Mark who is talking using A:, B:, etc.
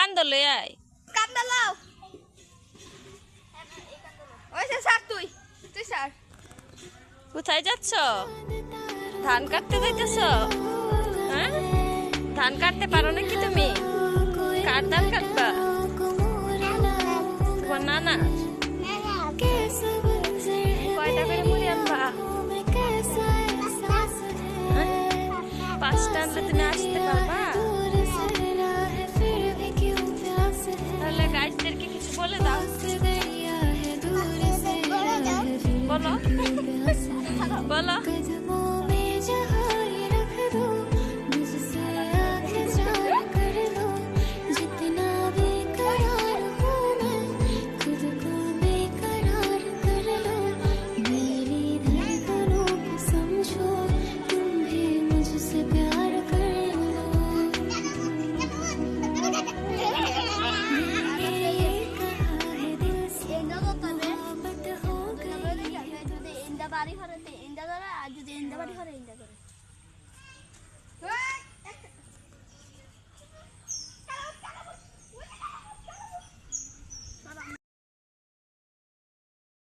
A: কান্দ লই আয়
B: কান্দা লাও ওই স্যার তুই স্যার
A: কোথায় যাচ্ছ ধান কাটতে যাইতেছ হ্যাঁ ধান কাটতে পারো নাকি তুমি কার ধান কাটবা তোমার নানা কয়টা করে মুড়ি আনবা 5টা আনলে তুমি আসতে পারবা তাহলে গাইডদেরকে কিছু বলে দাও বলো বলো
B: বাড়ি ঘরে ইন্দা করে আর যদি ইন্দা বাড়ি ঘরে ইন্দা করে